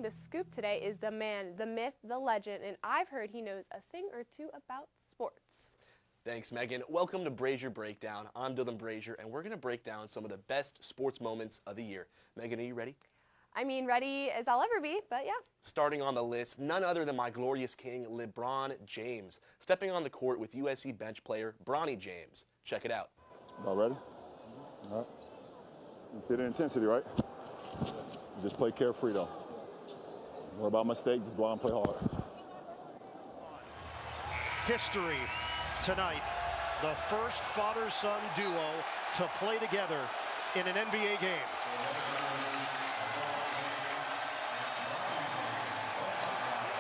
the scoop today is the man, the myth, the legend, and I've heard he knows a thing or two about sports. Thanks, Megan. Welcome to Brashier Breakdown. I'm Dylan Brashier, and we're going to break down some of the best sports moments of the year. Megan, are you ready? I mean, ready as I'll ever be, but yeah. Starting on the list, none other than my glorious king, LeBron James, stepping on the court with USC bench player Bronny James. Check it out. All ready? All right. You see the intensity, right? Just play carefree, though. Don't worry about mistakes. Just go out and play hard. History tonight. The first father-son duo to play together in an NBA game.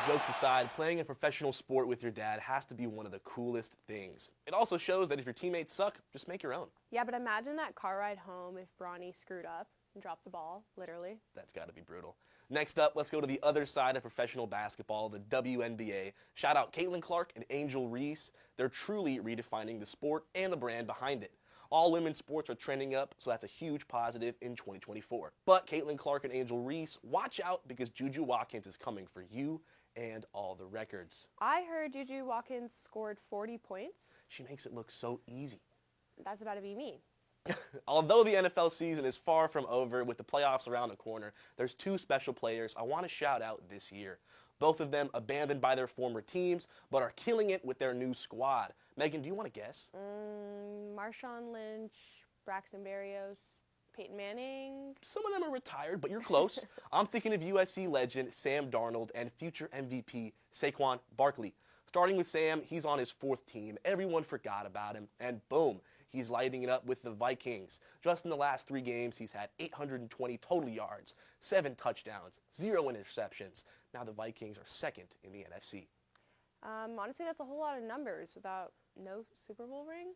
Jokes aside, playing a professional sport with your dad has to be one of the coolest things. It also shows that if your teammates suck, just make your own. Yeah, but imagine that car ride home if Bronny screwed up and dropped the ball, literally. That's got to be brutal. Next up, let's go to the other side of professional basketball, the WNBA. Shout out Caitlin Clark and Angel Reese. They're truly redefining the sport and the brand behind it. All women's sports are trending up, so that's a huge positive in 2024. But Caitlin Clark and Angel Reese, watch out because Juju Watkins is coming for you and all the records. I heard Juju Watkins scored 40 points. She makes it look so easy. That's about to be me. Although the NFL season is far from over with the playoffs around the corner, there's two special players I want to shout out this year. Both of them abandoned by their former teams, but are killing it with their new squad. Megan, do you want to guess? Marshawn Lynch, Braxton Berrios, Peyton Manning. Some of them are retired, but you're close. I'm thinking of USC legend Sam Darnold and future MVP Saquon Barkley. Starting with Sam, he's on his fourth team. Everyone forgot about him, and boom, he's lighting it up with the Vikings. Just in the last 3 games, he's had 820 total yards, 7 touchdowns, 0 interceptions. Now the Vikings are second in the NFC. Honestly, that's a whole lot of numbers without no Super Bowl ring.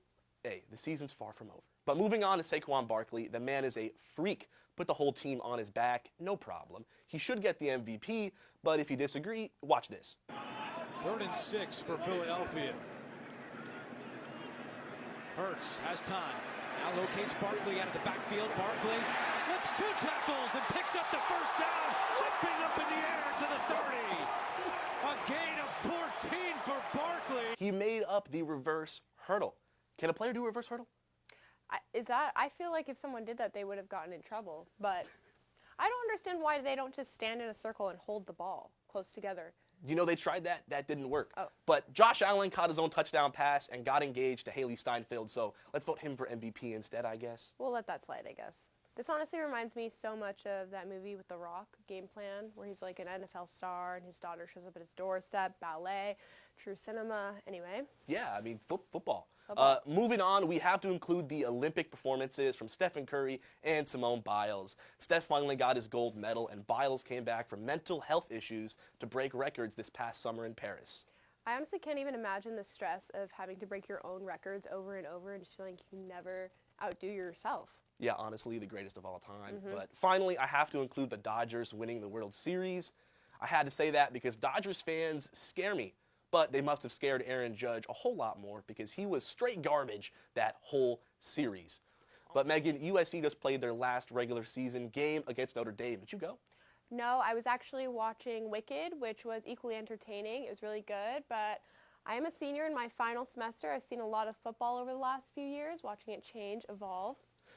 Hey, the season's far from over. But moving on to Saquon Barkley, the man is a freak. Put the whole team on his back, no problem. He should get the MVP, but if you disagree, watch this. 3rd and 6 for Philadelphia. Hurts has time. Now locates Barkley out of the backfield. Barkley slips 2 tackles and picks up the first down, jumping up in the air to the 30. A gain of 14 for Barkley. He made up the reverse hurdle. Can a player do a reverse hurdle? I feel like if someone did that, they would have gotten in trouble. But I don't understand why they don't just stand in a circle and hold the ball close together. You know, they tried that. That didn't work. Oh. But Josh Allen caught his own touchdown pass and got engaged to Haley Steinfeld, so let's vote him for MVP instead, I guess. We'll let that slide, I guess. This honestly reminds me so much of that movie with The Rock, Game Plan, where he's like an NFL star and his daughter shows up at his doorstep, ballet, true cinema, anyway. Yeah, I mean, football. Football. Moving on, we have to include the Olympic performances from Stephen Curry and Simone Biles. Steph finally got his gold medal, and Biles came back from mental health issues to break records this past summer in Paris. I honestly can't even imagine the stress of having to break your own records over and over and just feeling like you can never outdo yourself. Yeah, honestly, the greatest of all time. But finally, I have to include the Dodgers winning the World Series. I had to say that because Dodgers fans scare me. But they must have scared Aaron Judge a whole lot more because he was straight garbage that whole series. But Megan, USC just played their last regular season game against Notre Dame. Did you go? No, I was actually watching Wicked, which was equally entertaining. It was really good, but I am a senior in my final semester. I've seen a lot of football over the last few years, watching it change, evolve.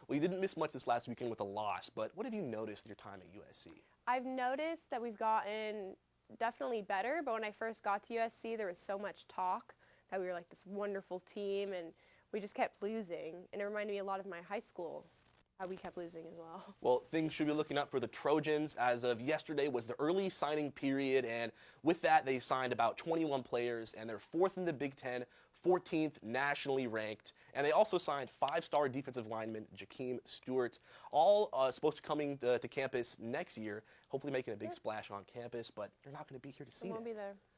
Well, you didn't miss much this last weekend with a loss, but what have you noticed your time at USC? I've noticed that we've gotten definitely better, but when I first got to USC, there was so much talk that we were like this wonderful team, and we just kept losing, and it reminded me a lot of my high school, how we kept losing as well. Well, things should be looking up for the Trojans. As of yesterday was the early signing period, and with that, they signed about 21 players, and they're 4th in the Big Ten, 14th nationally ranked, and they also signed 5-star defensive lineman Jakeem Stewart, all supposed to coming to campus next year, hopefully making a big splash on campus, but they're not going to be here to see I won't that. be there.